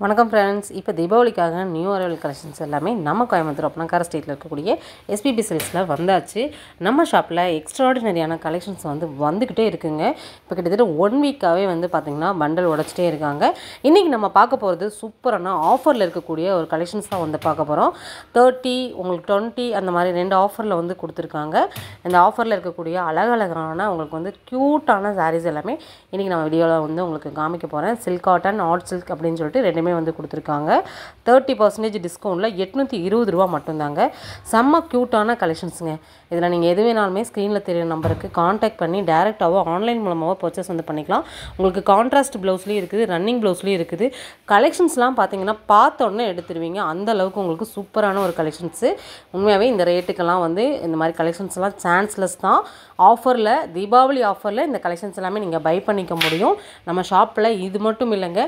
வணக்கம் ஃப்ரெண்ட்ஸ். இப்போ தீபாவளிக்காக new arrival collections எல்லாமே நம்ம கோயம்புத்தூர் அப்பனக்கார ஸ்ட்ரீட்டில் இருக்கக்கூடிய எஸ்பிபி சில்க்ஸில் வந்தாச்சு. நம்ம ஷாப்பில் எக்ஸ்ட்ராடினரியான கலெக்ஷன்ஸ் வந்துக்கிட்டே இருக்குங்க. இப்போ கிட்டத்தட்ட 1 வீக்காகவே பார்த்திங்கன்னா பண்டல் உடச்சிட்டே இருக்காங்க. இன்றைக்கி நம்ம பார்க்க போகிறது சூப்பரான ஆஃபரில் இருக்கக்கூடிய ஒரு கலெக்ஷன்ஸ் தான் பார்க்க போகிறோம். 30 உங்களுக்கு 20 அந்த மாதிரி 2 ஆஃபரில் கொடுத்துருக்காங்க. இந்த ஆஃபரில் இருக்கக்கூடிய அழகழகான உங்களுக்கு க்யூட்டான சாரீஸ் எல்லாமே இன்றைக்கி நம்ம வீடியோவில் உங்களுக்கு காமிக்க போகிறேன். சில்க் காட்டன், ஆர்ட் சில்க் அப்படின்னு சொல்லிட்டு ரெண்டுமே கொடுத்துருக்காங்க. 30% டிஸ்கவுண்ட்டில் 820 ரூபா மட்டும்தாங்க. செம்ம க்யூட்டான கலெக்ஷன்ஸுங்க. இதில் நீங்கள் எது வேணாலுமே ஸ்க்ரீனில் தெரியுற நம்பருக்கு காண்டாக்ட் பண்ணி டேரெக்டாகவோ ஆன்லைன் மூலமாகவோ பர்ச்சேஸ் பண்ணிக்கலாம். உங்களுக்கு கான்ட்ராஸ்ட் ப்ளவுஸ்லேயும் இருக்குது, ரன்னிங் ப்ளவுஸ்லேயும் இருக்குது. கலெக்ஷன்ஸ்லாம் பார்த்தீங்கன்னா பார்த்தோன்னே எடுத்துருவீங்க. அந்த அளவுக்கு உங்களுக்கு சூப்பரான ஒரு கலெக்ஷன்ஸு. உண்மையாகவே இந்த ரேட்டுக்கெல்லாம் இந்த மாதிரி கலெக்ஷன்ஸ்லாம் சான்ஸ்லெஸ் தான். ஆஃபரில், தீபாவளி ஆஃபரில் இந்த கலெக்ஷன்ஸ் எல்லாமே நீங்கள் பை பண்ணிக்க முடியும். நம்ம ஷாப்பில் இது மட்டும் இல்லைங்க,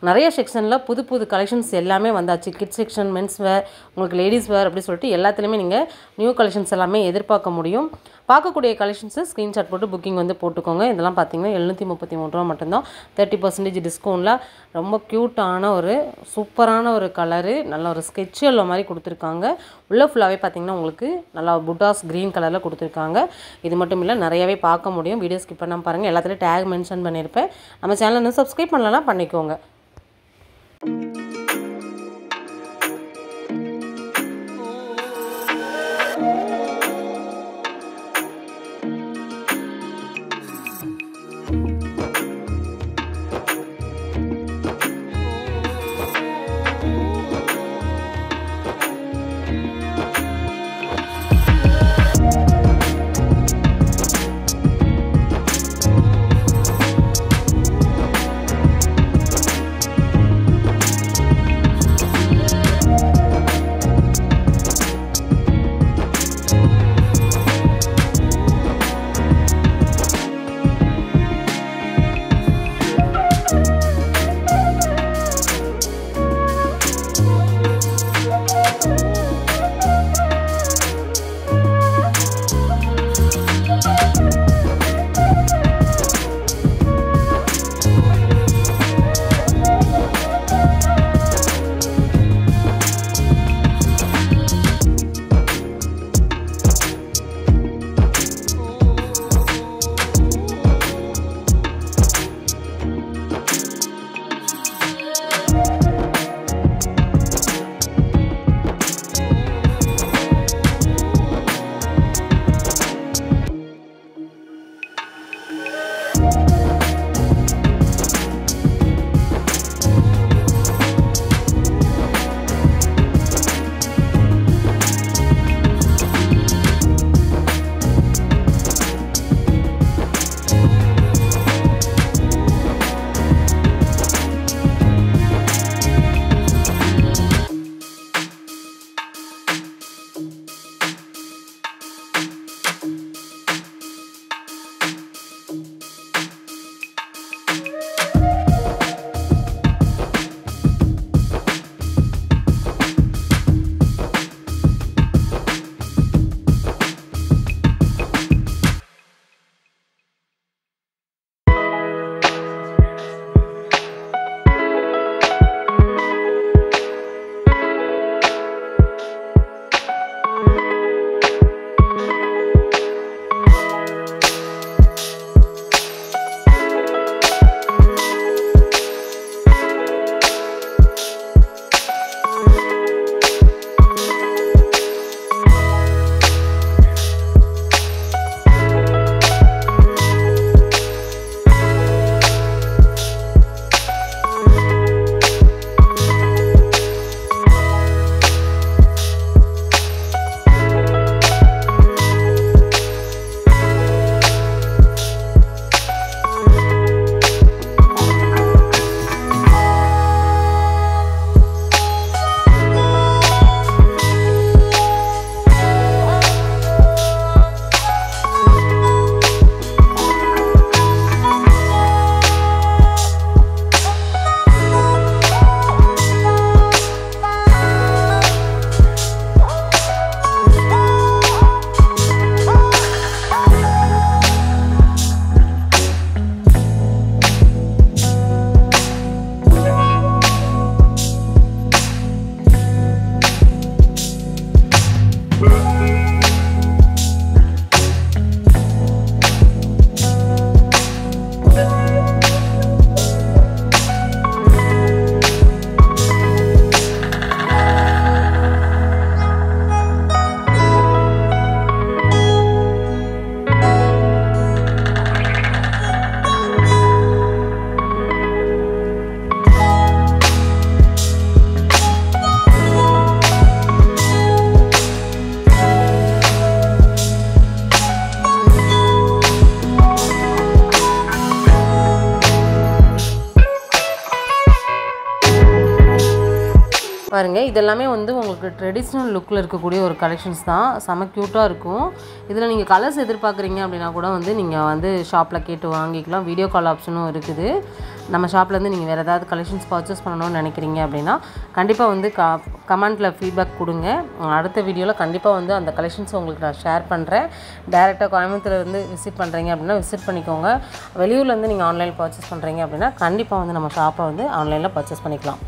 நிறைய செக்ஷனில் புது புது கலெக்ஷன்ஸ் எல்லாமே வந்தாச்சு. கிட்ஸ் செக்ஷன், மென்ஸ் வேர், உங்களுக்கு லேடிஸ் வேர் அப்படி சொல்லிட்டு எல்லாத்துலேயுமே நீங்கள் நியூ கலெக்ஷன்ஸ் எல்லாமே எதிர்பார்க்க முடியும். பார்க்கக்கூடிய கலெக்ஷன்ஸு ஸ்க்ரீன்ஷாட் போட்டு புக்கிங் போட்டுக்கோங்க. இதெல்லாம் பார்த்தீங்கன்னா 733 ரூபா மட்டும்தான். 30% டிஸ்கவுண்ட்டில் ரொம்ப க்யூட்டான ஒரு சூப்பரான ஒரு கலரு, நல்ல ஒரு ஸ்கெட்ச் எல்லோ மாதிரி கொடுத்துருக்காங்க. உள்ளே ஃபுல்லாகவே பார்த்தீங்கன்னா உங்களுக்கு நல்லா புட்டாஸ் க்ரீன் கலரில் கொடுத்துருக்காங்க. இது மட்டும் இல்லை, நிறையவே பார்க்க முடியும். வீடியோ ஸ்கிப் பண்ணாமல் பாருங்கள். எல்லாத்துலேயும் டேக் மென்ஷன் பண்ணியிருப்பேன். நம்ம சேனலை இன்னும் சப்ஸ்கிரைப் பண்ணலன்னா பண்ணிக்கோங்க. பாருங்கள், இதெல்லாமே வந்து உங்களுக்கு ட்ரெடிஷ்னல் லுக்கில் இருக்கக்கூடிய ஒரு கலெக்ஷன்ஸ் தான். செம க்யூட்டாக இருக்கும். இதில் நீங்கள் கலர்ஸ் எதிர்பார்க்குறீங்க அப்படின்னா கூட வந்து நீங்கள் வந்து ஷாப்பில் கேட்டு வாங்கிக்கலாம். வீடியோ கால் ஆப்ஷனும் இருக்குது. நம்ம ஷாப்லேருந்து நீங்கள் வேறு ஏதாவது கலெக்ஷன்ஸ் பர்ச்சேஸ் பண்ணணும்னு நினைக்கிறீங்க அப்படின்னா கண்டிப்பாக வந்து கமெண்ட்டில் ஃபீட்பேக் கொடுங்க. அடுத்த வீடியோவில் கண்டிப்பாக வந்து அந்த கலெக்ஷன்ஸ் உங்களுக்கு நான் ஷேர் பண்ணுறேன். டேரெக்டாக கோயம்புத்தூர் வந்து விசிட் பண்ணுறீங்க அப்படின்னா விசிட் பண்ணிக்கோங்க. வெளியூர்லேருந்து நீங்கள் ஆன்லைனில் பர்ச்சேஸ் பண்ணுறீங்க அப்படின்னா கண்டிப்பாக வந்து நம்ம ஷாப்பை வந்து ஆன்லைனில் பர்ச்சேஸ் பண்ணிக்கலாம்.